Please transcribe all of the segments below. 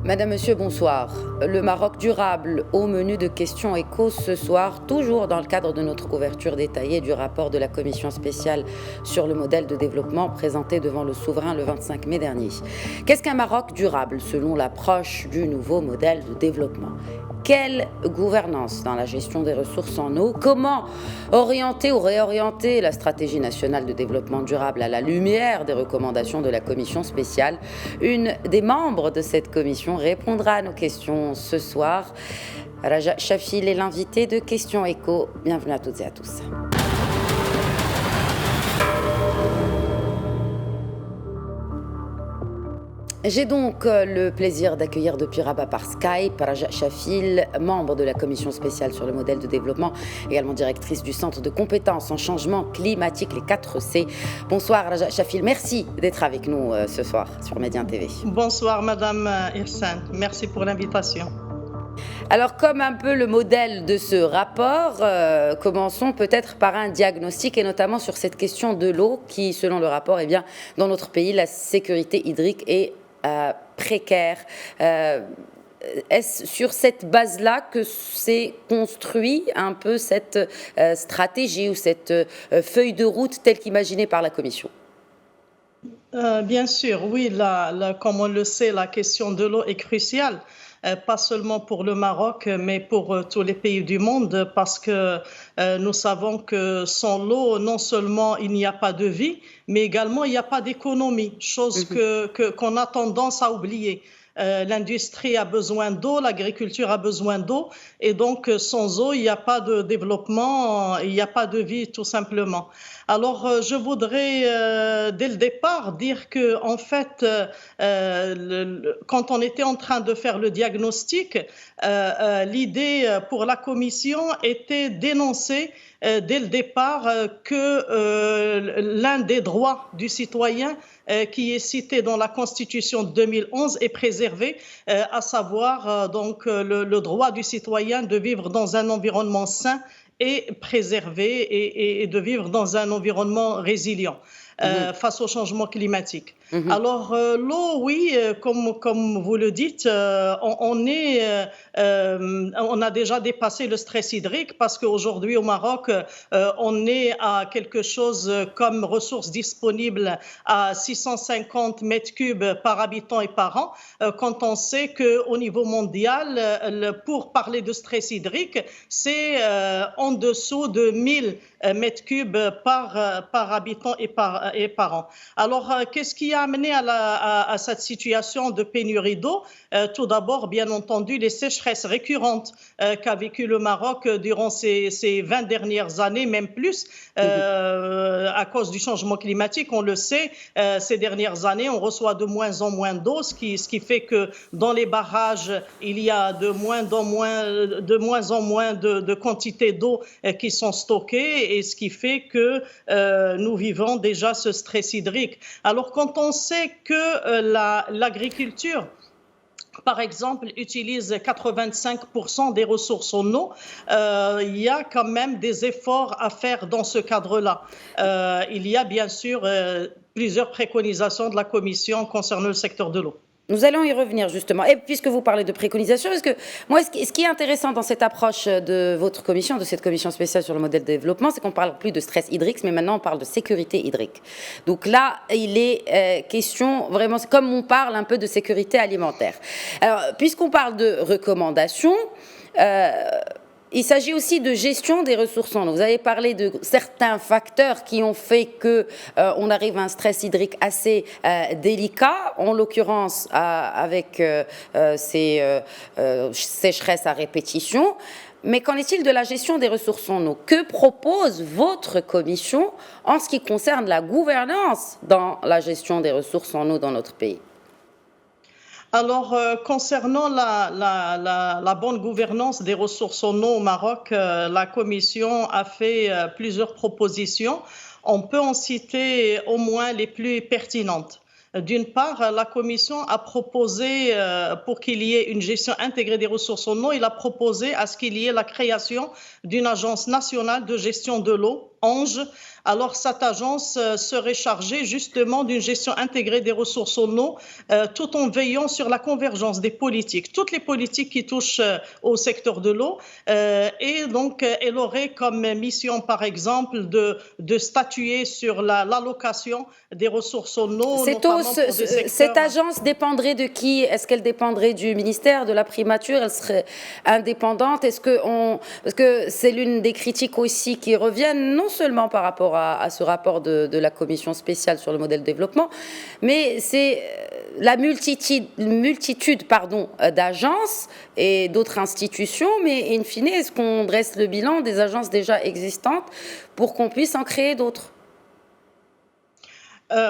Madame, Monsieur, bonsoir. Le Maroc durable au menu de questions échos ce soir, toujours dans le cadre de notre couverture détaillée du rapport de la commission spéciale sur le modèle de développement présenté devant le souverain le 25 mai dernier. Qu'est-ce qu'un Maroc durable selon l'approche du nouveau modèle de développement ? Quelle gouvernance dans la gestion des ressources en eau? Comment orienter ou réorienter la stratégie nationale de développement durable à la lumière des recommandations de la commission spéciale? Une des membres de cette commission répondra à nos questions ce soir. Raja Chafil est l'invité de Questions Écho. Bienvenue à toutes et à tous. J'ai donc le plaisir d'accueillir depuis Rabat par Skype Raja Chafil, membre de la commission spéciale sur le modèle de développement, également directrice du centre de compétences en changement climatique, les 4C. Bonsoir Raja Chafil, merci d'être avec nous ce soir sur Médien TV. Bonsoir Madame Hirsan, merci pour l'invitation. Alors, comme un peu le modèle de ce rapport, commençons peut-être par un diagnostic et notamment sur cette question de l'eau qui, selon le rapport, eh bien, dans notre pays, la sécurité hydrique est précaire. Est-ce sur cette base-là que s'est construit un peu cette stratégie ou cette feuille de route telle qu'imaginée par la Commission? Bien sûr, oui, comme on le sait, la question de l'eau est cruciale. Pas seulement pour le Maroc, mais pour tous les pays du monde, parce que nous savons que sans l'eau, non seulement il n'y a pas de vie, mais également il n'y a pas d'économie, chose qu'on a tendance à oublier. L'industrie a besoin d'eau, l'agriculture a besoin d'eau, et donc sans eau, il n'y a pas de développement, il n'y a pas de vie tout simplement. Alors, je voudrais dès le départ dire que, en fait, quand on était en train de faire le diagnostic, l'idée pour la commission était d'énoncer dès le départ que l'un des droits du citoyen qui est cité dans la Constitution de 2011 est préservé, à savoir donc le droit du citoyen de vivre dans un environnement sain et préservé et de vivre dans un environnement résilient face au changement climatique. Alors l'eau, oui, comme vous le dites, on a déjà dépassé le stress hydrique parce qu'aujourd'hui au Maroc, on est à quelque chose comme ressources disponibles à 650 mètres cubes par habitant et par an, quand on sait qu'au niveau mondial, pour parler de stress hydrique, c'est en dessous de 1000 mètres cubes par habitant et par an. Alors, qu'est-ce qui a amené à cette situation de pénurie d'eau? Tout d'abord, bien entendu, les sécheresses récurrentes qu'a vécu le Maroc durant ces 20 dernières années, même plus, à cause du changement climatique. On le sait, ces dernières années, on reçoit de moins en moins d'eau, ce qui fait que dans les barrages, il y a de moins en moins de quantité d'eau qui sont stockées, et ce qui fait que nous vivons déjà ce stress hydrique. Alors, quand on sait que l'agriculture, par exemple, utilise 85% des ressources en eau, il y a quand même des efforts à faire dans ce cadre-là. Il y a bien sûr plusieurs préconisations de la Commission concernant le secteur de l'eau. Nous allons y revenir justement. Et puisque vous parlez de préconisation, parce que moi, ce qui est intéressant dans cette approche de votre commission, de cette commission spéciale sur le modèle de développement, c'est qu'on parle plus de stress hydrique, mais maintenant on parle de sécurité hydrique. Donc là, il est question vraiment, c'est comme on parle un peu de sécurité alimentaire. Alors, puisqu'on parle de recommandations, il s'agit aussi de gestion des ressources en eau. Vous avez parlé de certains facteurs qui ont fait qu'on arrive à un stress hydrique assez délicat, en l'occurrence avec ces sécheresses à répétition. Mais qu'en est-il de la gestion des ressources en eau? Que propose votre commission en ce qui concerne la gouvernance dans la gestion des ressources en eau dans notre pays? Alors, concernant la bonne gouvernance des ressources en eau au Maroc, la Commission a fait plusieurs propositions. On peut en citer au moins les plus pertinentes. D'une part, la Commission a proposé, pour qu'il y ait une gestion intégrée des ressources en eau, il a proposé à ce qu'il y ait la création d'une agence nationale de gestion de l'eau Ange. Alors, cette agence serait chargée justement d'une gestion intégrée des ressources en eau, tout en veillant sur la convergence des politiques, toutes les politiques qui touchent au secteur de l'eau. Et donc, elle aurait comme mission, par exemple, de statuer sur l'allocation des ressources en eau, notamment pour des secteurs... Cette agence dépendrait de qui? Est-ce qu'elle dépendrait du ministère, de la primature? Elle serait indépendante? Parce que c'est l'une des critiques aussi qui reviennent, non seulement par rapport à ce rapport de la commission spéciale sur le modèle de développement, mais c'est la multitude d'agences et d'autres institutions, mais in fine, est-ce qu'on dresse le bilan des agences déjà existantes pour qu'on puisse en créer d'autres?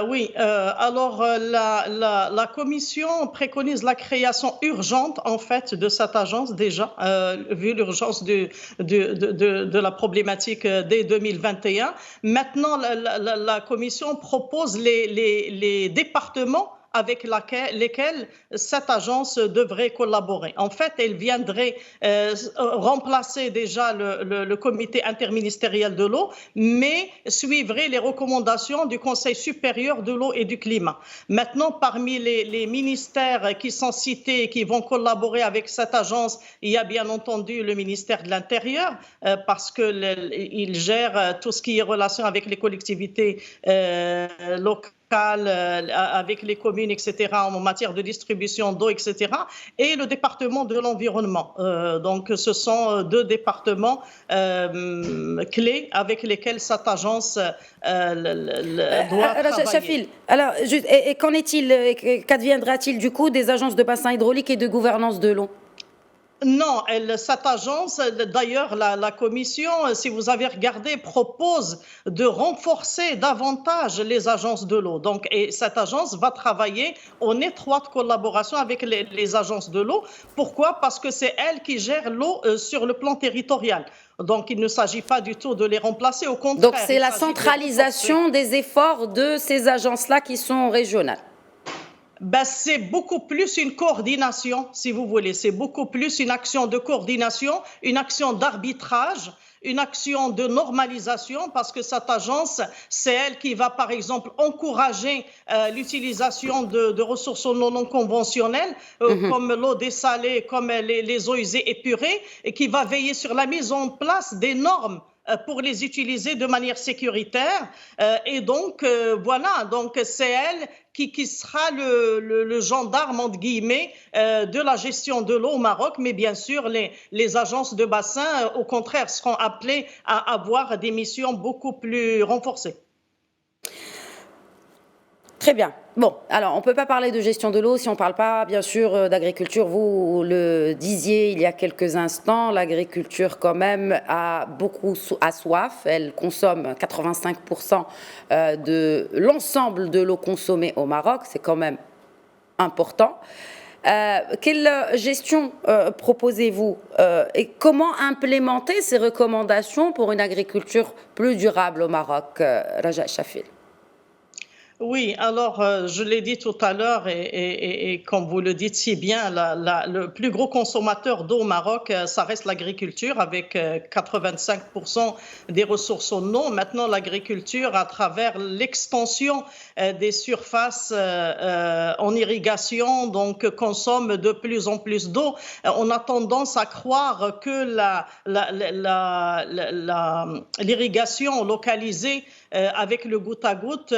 Oui, alors la Commission préconise la création urgente, en fait, de cette agence déjà, vu l'urgence de la problématique dès 2021. Maintenant, la Commission propose les départements avec lesquels cette agence devrait collaborer. En fait, elle viendrait remplacer déjà le comité interministériel de l'eau, mais suivrait les recommandations du Conseil supérieur de l'eau et du climat. Maintenant, parmi les ministères qui sont cités et qui vont collaborer avec cette agence, il y a bien entendu le ministère de l'Intérieur, parce qu'il gère tout ce qui est relation avec les collectivités locales, avec les communes, etc., en matière de distribution d'eau, etc., et le département de l'environnement. Donc, ce sont deux départements clés avec lesquels cette agence doit travailler. Chafil, alors, et qu'en est-il, qu'adviendra-t-il du coup des agences de bassin hydraulique et de gouvernance de l'eau? Non, cette agence, d'ailleurs, la Commission, si vous avez regardé, propose de renforcer davantage les agences de l'eau. Donc, et cette agence va travailler en étroite collaboration avec les agences de l'eau. Pourquoi? Parce que c'est elle qui gère l'eau sur le plan territorial. Donc, il ne s'agit pas du tout de les remplacer, au contraire. Donc, c'est la centralisation des efforts de ces agences-là qui sont régionales. C'est beaucoup plus une coordination, si vous voulez. C'est beaucoup plus une action de coordination, une action d'arbitrage, une action de normalisation, parce que cette agence, c'est elle qui va, par exemple, encourager l'utilisation de ressources non conventionnelles, comme l'eau dessalée, comme les eaux usées épurées, et qui va veiller sur la mise en place des normes pour les utiliser de manière sécuritaire. Et donc, voilà, donc c'est elle qui sera le gendarme, entre guillemets, de la gestion de l'eau au Maroc. Mais bien sûr, les agences de bassin, au contraire, seront appelées à avoir des missions beaucoup plus renforcées. Très bien. Bon, alors on ne peut pas parler de gestion de l'eau si on ne parle pas, bien sûr, d'agriculture. Vous le disiez il y a quelques instants, l'agriculture quand même a beaucoup soif. Elle consomme 85% de l'ensemble de l'eau consommée au Maroc. C'est quand même important. Quelle gestion proposez-vous et comment implémenter ces recommandations pour une agriculture plus durable au Maroc, Raja Chafil? Oui, alors je l'ai dit tout à l'heure et comme vous le dites si bien, le plus gros consommateur d'eau au Maroc, ça reste l'agriculture avec 85% des ressources en eau. Maintenant, l'agriculture, à travers l'extension des surfaces en irrigation, donc consomme de plus en plus d'eau. On a tendance à croire que l'irrigation localisée avec le goutte à goutte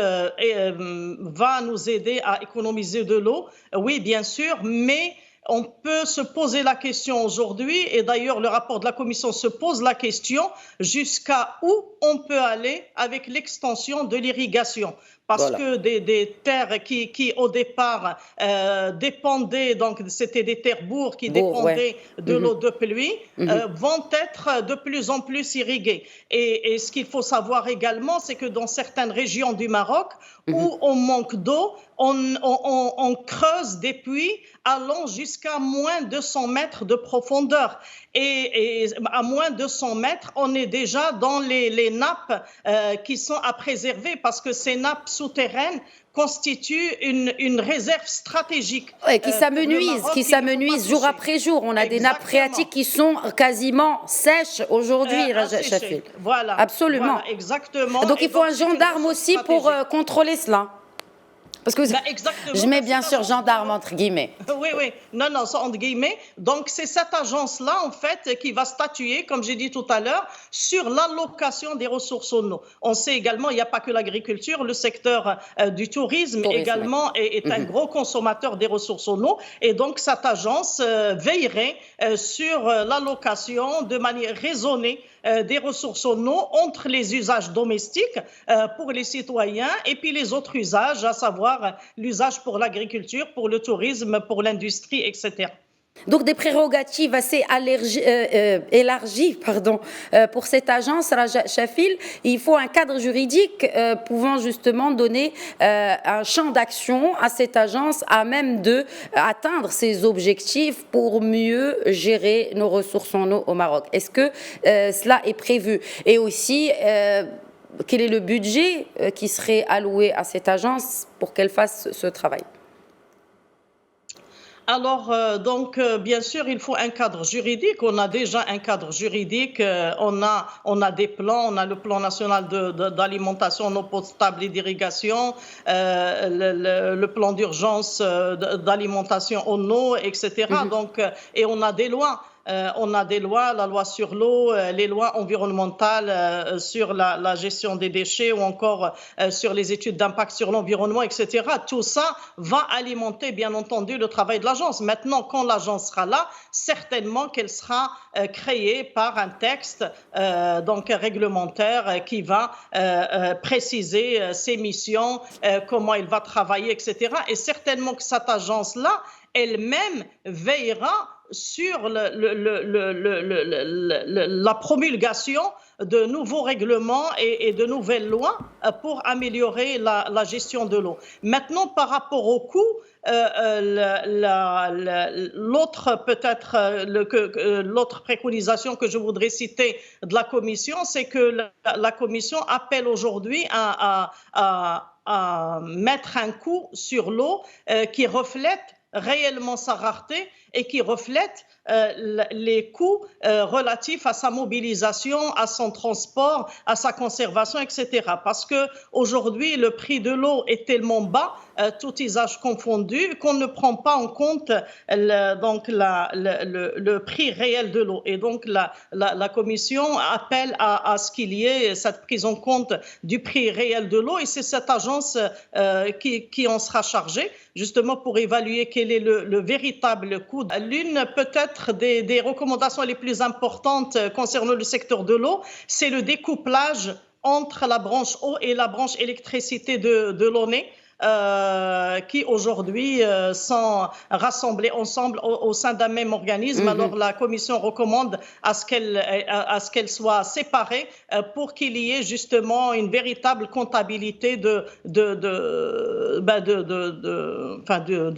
va nous aider à économiser de l'eau. Oui, bien sûr, mais on peut se poser la question aujourd'hui, et d'ailleurs le rapport de la Commission se pose la question, jusqu'à où on peut aller avec l'extension de l'irrigation. Parce que des terres qui au départ dépendaient, donc c'était des terres bourres qui dépendaient de l'eau de pluie, vont être de plus en plus irriguées. Et ce qu'il faut savoir également, c'est que dans certaines régions du Maroc, où on manque d'eau, on creuse des puits allant jusqu'à jusqu'à moins de 100 mètres de profondeur. Et à moins de 100 mètres, on est déjà dans les nappes qui sont à préserver parce que ces nappes souterraines constituent une réserve stratégique. Ouais, qui s'amenuisent jour après jour. On a des nappes phréatiques qui sont quasiment sèches aujourd'hui, Raja Chafil. Voilà. Absolument. Voilà, exactement. Donc il faut un gendarme aussi pour contrôler cela. Parce que je mets bien sûr gendarme entre guillemets. Oui, oui. Non, c'est entre guillemets. Donc, c'est cette agence-là, en fait, qui va statuer, comme j'ai dit tout à l'heure, sur l'allocation des ressources en eau. On sait également, il n'y a pas que l'agriculture, le secteur du tourisme également est un gros consommateur des ressources en eau. Et donc, cette agence veillerait sur l'allocation de manière raisonnée des ressources en eau entre les usages domestiques pour les citoyens et puis les autres usages, à savoir l'usage pour l'agriculture, pour le tourisme, pour l'industrie, etc. Donc des prérogatives assez élargies pour cette agence, Raja Chafil. Il faut un cadre juridique pouvant justement donner un champ d'action à cette agence à même d'atteindre ses objectifs pour mieux gérer nos ressources en eau au Maroc. Est-ce que cela est prévu? Et aussi, quel est le budget qui serait alloué à cette agence pour qu'elle fasse ce travail? Alors, bien sûr, il faut un cadre juridique. On a déjà un cadre juridique. On a des plans. On a le plan national d'alimentation en eau potable et d'irrigation, le plan d'urgence d'alimentation en eau, etc. Donc, et on a des lois. La loi sur l'eau, les lois environnementales sur la gestion des déchets ou encore sur les études d'impact sur l'environnement, etc. Tout ça va alimenter, bien entendu, le travail de l'agence. Maintenant, quand l'agence sera là, certainement qu'elle sera créée par un texte réglementaire qui va préciser ses missions, comment elle va travailler, etc. Et certainement que cette agence-là, elle-même veillera sur la promulgation de nouveaux règlements et de nouvelles lois pour améliorer la gestion de l'eau. Maintenant, par rapport au coût, l'autre préconisation que je voudrais citer de la Commission, c'est que la Commission appelle aujourd'hui à mettre un coût sur l'eau qui reflète réellement sa rareté et qui reflète les coûts relatifs à sa mobilisation, à son transport, à sa conservation, etc. Parce qu'aujourd'hui, le prix de l'eau est tellement bas, tout usage confondu, qu'on ne prend pas en compte le prix réel de l'eau. Et donc, la Commission appelle à ce qu'il y ait cette prise en compte du prix réel de l'eau et c'est cette agence qui en sera chargée, justement pour évaluer quel est le véritable coût. L'une peut-être des recommandations les plus importantes concernant le secteur de l'eau, c'est le découplage entre la branche eau et la branche électricité de l'ONE. Qui aujourd'hui sont rassemblés ensemble au sein d'un même organisme. Alors la Commission recommande à ce qu'elle soit séparée pour qu'il y ait justement une véritable comptabilité de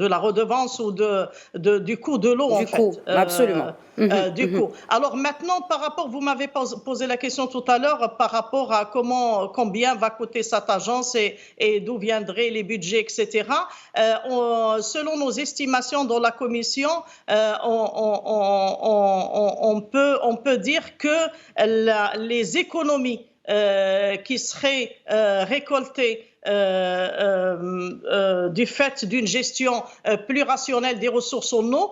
la redevance ou du coût de l'eau. Du coût, absolument. Coût. Alors maintenant, vous m'avez posé la question tout à l'heure par rapport à combien va coûter cette agence et d'où viendraient les budgets, etc. Selon nos estimations dans la Commission, on peut dire que les économies qui seraient récoltées du fait d'une gestion plus rationnelle des ressources en eau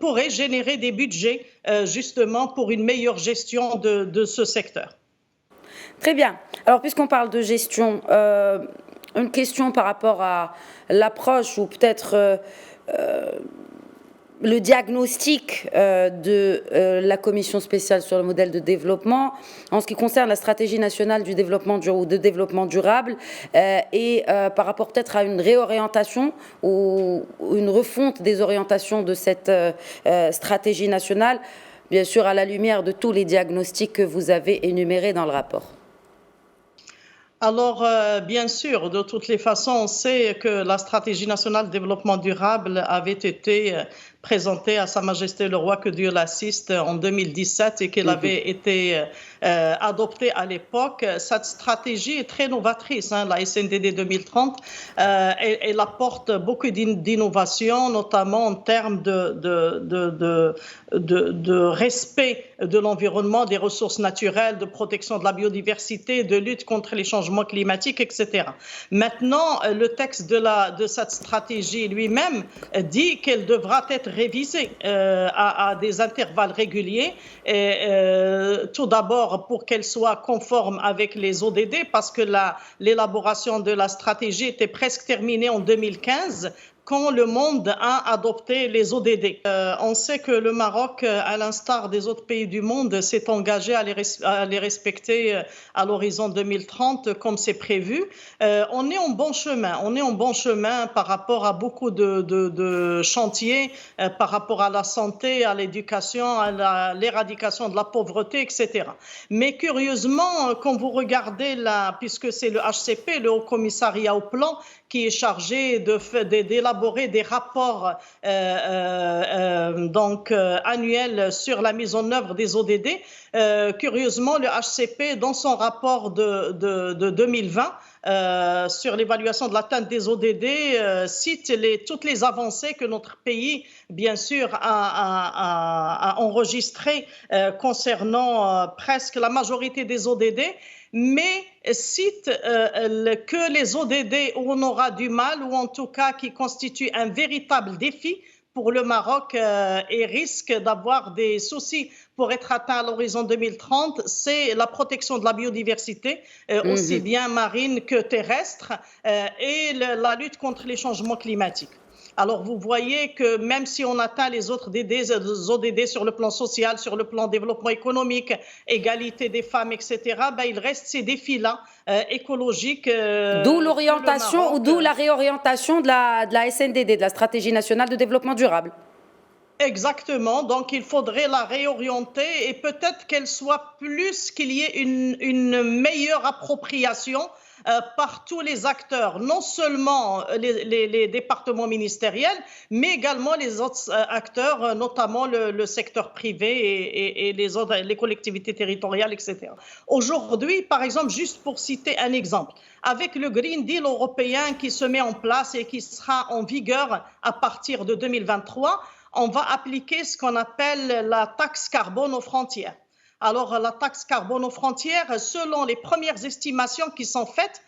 pourrait générer des budgets justement pour une meilleure gestion de ce secteur. Très bien. Alors, puisqu'on parle de gestion, une question par rapport à l'approche ou peut-être le diagnostic de la commission spéciale sur le modèle de développement en ce qui concerne la stratégie nationale du développement durable et par rapport peut-être à une réorientation ou une refonte des orientations de cette stratégie nationale, bien sûr à la lumière de tous les diagnostics que vous avez énumérés dans le rapport. Alors, bien sûr, de toutes les façons, on sait que la stratégie nationale de développement durable avait été présenté à Sa Majesté le Roi, que Dieu l'assiste, en 2017 et qu'il avait été adopté à l'époque. Cette stratégie est très novatrice, hein, la SNDD 2030. Elle apporte beaucoup d'innovations, notamment en termes de respect de l'environnement, des ressources naturelles, de protection de la biodiversité, de lutte contre les changements climatiques, etc. Maintenant, le texte de cette stratégie lui-même dit qu'elle devra être révisée à des intervalles réguliers. Tout d'abord, pour qu'elle soit conforme avec les ODD, parce que l'élaboration de la stratégie était presque terminée en 2015, quand le monde a adopté les ODD. On sait que le Maroc, à l'instar des autres pays du monde, s'est engagé à les respecter à l'horizon 2030 comme c'est prévu. On est en bon chemin. On est en bon chemin par rapport à beaucoup de chantiers, par rapport à la santé, à l'éducation, à l'éradication de la pauvreté, etc. Mais curieusement, quand vous regardez, puisque c'est le HCP, le Haut Commissariat au Plan, qui est chargé d'élaborer des rapports annuels sur la mise en œuvre des ODD. Curieusement, le HCP, dans son rapport de 2020 sur l'évaluation de l'atteinte des ODD, cite toutes les avancées que notre pays, bien sûr, a enregistrées concernant presque la majorité des ODD, mais cite que les ODD où on aura du mal, ou en tout cas qui constituent un véritable défi pour le Maroc et risque d'avoir des soucis pour être atteint à l'horizon 2030, c'est la protection de la biodiversité, aussi bien marine que terrestre, et la lutte contre les changements climatiques. Alors, vous voyez que même si on atteint les autres ODD sur le plan social, sur le plan développement économique, égalité des femmes, etc., il reste ces défis-là écologiques. D'où l'orientation ou d'où la réorientation de la SNDD, de la Stratégie nationale de développement durable. Exactement, donc il faudrait la réorienter et peut-être qu'elle soit plus, qu'il y ait une meilleure appropriation par tous les acteurs, non seulement les départements ministériels, mais également les autres acteurs, notamment le secteur privé et les collectivités territoriales, etc. Aujourd'hui, par exemple, juste pour citer un exemple, avec le Green Deal européen qui se met en place et qui sera en vigueur à partir de 2023, on va appliquer ce qu'on appelle la taxe carbone aux frontières. Alors, la taxe carbone aux frontières, selon les premières estimations qui sont faites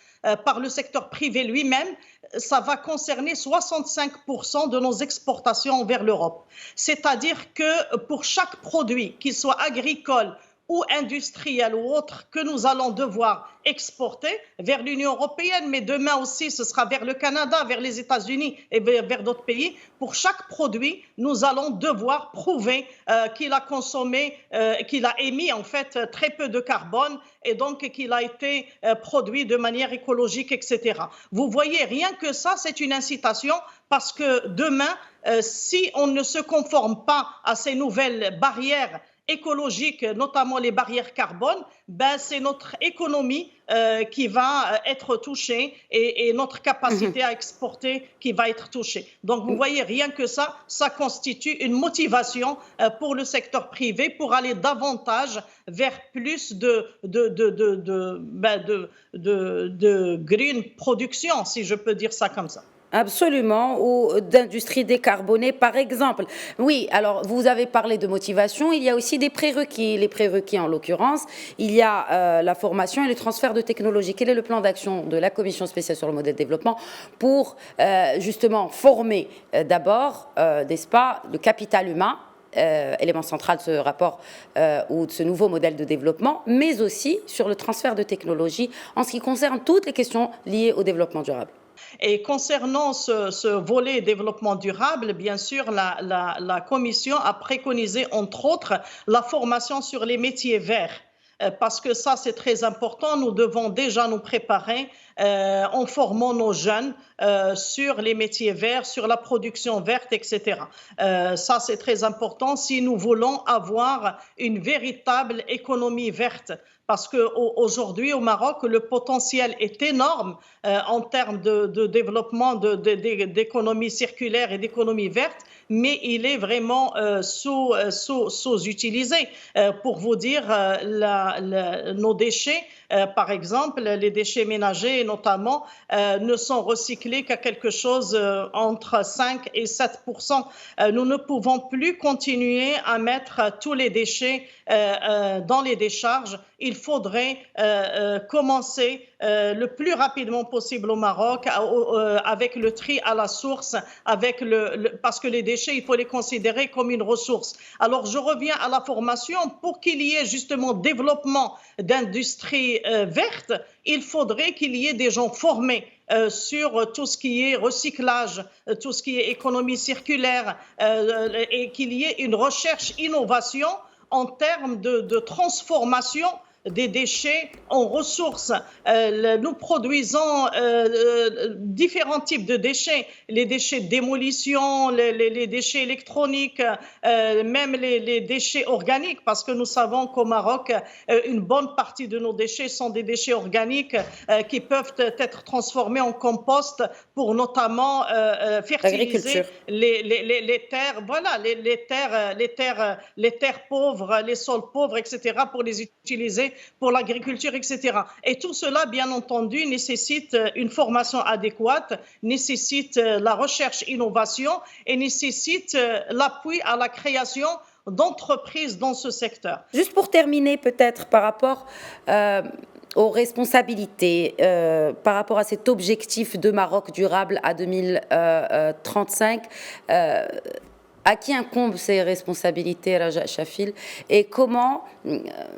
par le secteur privé lui-même, ça va concerner 65% de nos exportations vers l'Europe. C'est-à-dire que pour chaque produit, qu'il soit agricole ou industriel ou autre, que nous allons devoir exporter vers l'Union européenne, mais demain aussi ce sera vers le Canada, vers les États-Unis et vers d'autres pays. Pour chaque produit, nous allons devoir prouver qu'il a consommé, qu'il a émis en fait très peu de carbone et donc qu'il a été produit de manière écologique, etc. Vous voyez, rien que ça, c'est une incitation parce que demain, si on ne se conforme pas à ces nouvelles barrières écologiques, notamment les barrières carbone, c'est notre économie qui va être touchée et notre capacité à exporter qui va être touchée. Donc, vous voyez, rien que ça, ça constitue une motivation pour le secteur privé pour aller davantage vers plus de green production, si je peux dire ça comme ça. Absolument, ou d'industrie décarbonée, par exemple. Oui, alors vous avez parlé de motivation, il y a aussi des prérequis. Les prérequis, en l'occurrence, il y a la formation et le transfert de technologie. Quel est le plan d'action de la Commission spéciale sur le modèle de développement pour justement former d'abord, n'est-ce pas, le capital humain, élément central de ce rapport ou de ce nouveau modèle de développement, mais aussi sur le transfert de technologie en ce qui concerne toutes les questions liées au développement durable? Et concernant ce volet développement durable, bien sûr, la Commission a préconisé, entre autres, la formation sur les métiers verts. Parce que ça, c'est très important. Nous devons déjà nous préparer en formant nos jeunes sur les métiers verts, sur la production verte, etc. Ça, c'est très important si nous voulons avoir une véritable économie verte. Parce qu'aujourd'hui, au Maroc, le potentiel est énorme en termes de développement d'économie circulaire et d'économie verte, mais il est vraiment sous-utilisé. Pour vous dire, nos déchets, par exemple, les déchets ménagers notamment, ne sont recyclés qu'à quelque chose entre 5 et 7%. Nous ne pouvons plus continuer à mettre tous les déchets dans les décharges. Il faudrait commencer le plus rapidement possible au Maroc avec le tri à la source, parce que les déchets, il faut les considérer comme une ressource. Alors, je reviens à la formation. Pour qu'il y ait justement développement d'industrie verte, il faudrait qu'il y ait des gens formés sur tout ce qui est recyclage, tout ce qui est économie circulaire, et qu'il y ait une recherche-innovation en termes de transformation des déchets en ressources. Nous produisons différents types de déchets, les déchets de démolition, les déchets électroniques, même les déchets organiques, parce que nous savons qu'au Maroc, une bonne partie de nos déchets sont des déchets organiques qui peuvent être transformés en compost pour notamment fertiliser les terres, voilà, les terres pauvres, les sols pauvres, etc., pour les utiliser pour l'agriculture, etc. Et tout cela, bien entendu, nécessite une formation adéquate, nécessite la recherche-innovation et nécessite l'appui à la création d'entreprises dans ce secteur. Juste pour terminer, peut-être par rapport aux responsabilités, par rapport à cet objectif de Maroc durable à 2035, à qui incombent ces responsabilités, Raja Chafil, et comment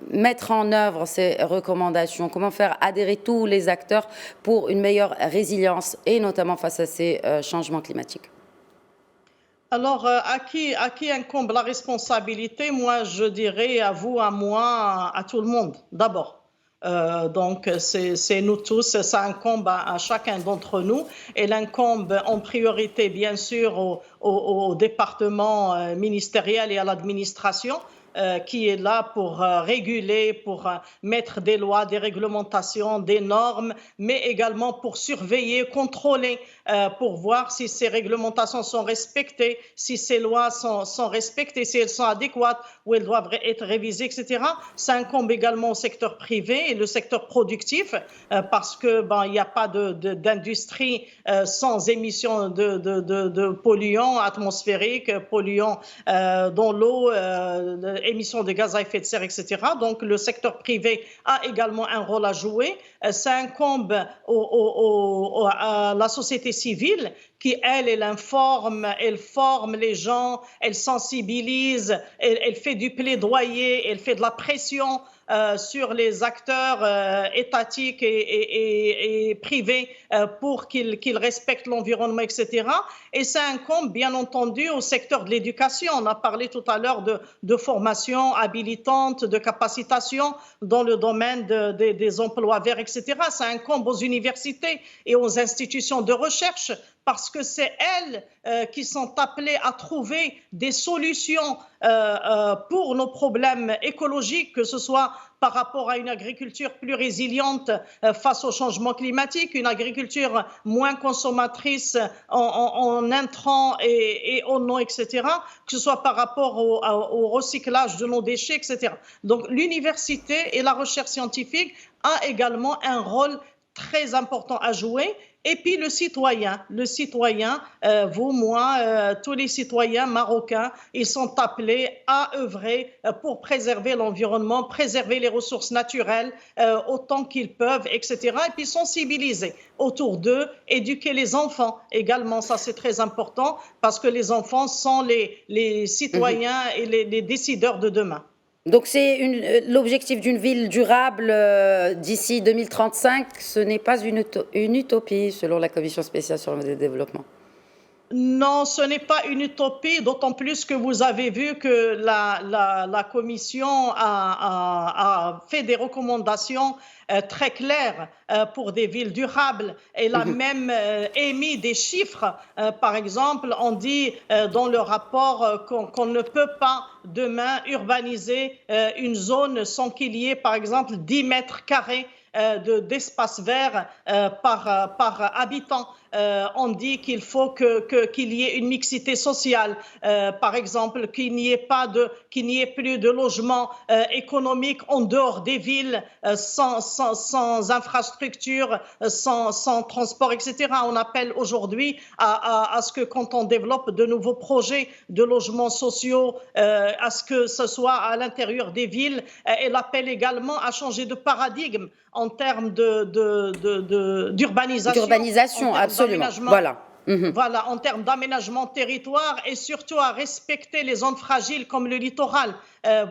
mettre en œuvre ces recommandations, comment faire adhérer tous les acteurs pour une meilleure résilience, et notamment face à ces changements climatiques? Alors, à qui incombe la responsabilité? Moi, je dirais à vous, à moi, à tout le monde, d'abord. Donc, c'est nous tous, ça incombe à chacun d'entre nous. Elle incombe en priorité, bien sûr, au département ministériel et à l'administration, qui est là pour réguler, pour mettre des lois, des réglementations, des normes, mais également pour surveiller, contrôler, pour voir si ces réglementations sont respectées, si ces lois sont respectées, si elles sont adéquates, ou elles doivent être révisées, etc. Ça incombe également au secteur privé et le secteur productif, parce que il n'y a pas d'industrie sans émissions de polluants atmosphériques, polluants dans l'eau, émissions de gaz à effet de serre, etc. Donc, le secteur privé a également un rôle à jouer. Ça incombe à la société civile qui, elle forme les gens, elle sensibilise, elle fait du plaidoyer, elle fait de la pression sur les acteurs étatiques et privés pour qu'ils respectent l'environnement, etc. Et ça incombe, bien entendu, au secteur de l'éducation. On a parlé tout à l'heure de formation habilitante, de capacitation dans le domaine des emplois verts, etc. Ça incombe aux universités et aux institutions de recherche, parce que c'est elles qui sont appelées à trouver des solutions pour nos problèmes écologiques, que ce soit par rapport à une agriculture plus résiliente face au changement climatique, une agriculture moins consommatrice en intrants et en eau, etc., que ce soit par rapport au recyclage de nos déchets, etc. Donc l'université et la recherche scientifique a également un rôle très important à jouer. Et puis le citoyen, vous, moi, tous les citoyens marocains, ils sont appelés à œuvrer pour préserver l'environnement, préserver les ressources naturelles autant qu'ils peuvent, etc. Et puis sensibiliser autour d'eux, éduquer les enfants également, ça c'est très important, parce que les enfants sont les citoyens et les décideurs de demain. Donc c'est l'objectif d'une ville durable d'ici 2035, ce n'est pas une utopie selon la Commission spéciale sur le développement. Non, ce n'est pas une utopie, d'autant plus que vous avez vu que la Commission a fait des recommandations très claires pour des villes durables. Elle a même émis des chiffres. Par exemple, on dit dans le rapport qu'on ne peut pas demain urbaniser une zone sans qu'il y ait, par exemple, 10 mètres carrés d'espace vert par habitant. on dit qu'il faut qu'il y ait une mixité sociale, par exemple, qu'il n'y ait plus de logements économiques en dehors des villes, sans infrastructure, sans transport, etc. On appelle aujourd'hui à ce que quand on développe de nouveaux projets de logements sociaux, à ce que ce soit à l'intérieur des villes. Elle appelle également à changer de paradigme en termes d'urbanisation. D'urbanisation, absolument. Voilà. Voilà, en termes d'aménagement territoire et surtout à respecter les zones fragiles comme le littoral.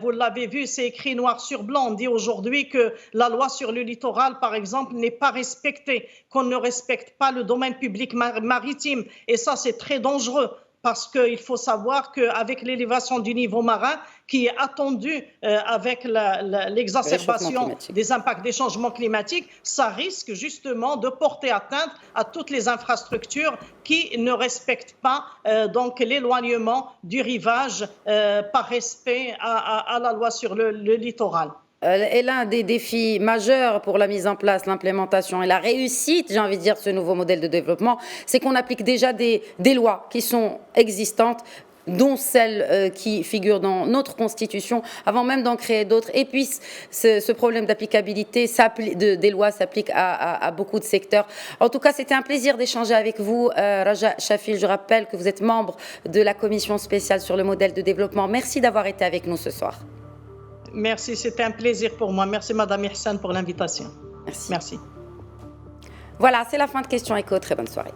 Vous l'avez vu, c'est écrit noir sur blanc. On dit aujourd'hui que la loi sur le littoral, par exemple, n'est pas respectée, qu'on ne respecte pas le domaine public maritime. Et ça, c'est très dangereux. Parce qu'il faut savoir qu'avec l'élévation du niveau marin, qui est attendue avec l'exacerbation des impacts des changements climatiques, ça risque justement de porter atteinte à toutes les infrastructures qui ne respectent pas donc l'éloignement du rivage par respect à la loi sur le littoral. Et l'un des défis majeurs pour la mise en place, l'implémentation et la réussite, j'ai envie de dire, de ce nouveau modèle de développement, c'est qu'on applique déjà des lois qui sont existantes, dont celles qui figurent dans notre Constitution, avant même d'en créer d'autres. Et puis, ce problème d'applicabilité des lois s'applique à beaucoup de secteurs. En tout cas, c'était un plaisir d'échanger avec vous. Raja Chafil, je rappelle que vous êtes membre de la commission spéciale sur le modèle de développement. Merci d'avoir été avec nous ce soir. Merci, c'était un plaisir pour moi. Merci Madame Ihsan pour l'invitation. Merci. Merci. Voilà, c'est la fin de Question Écho. Très bonne soirée.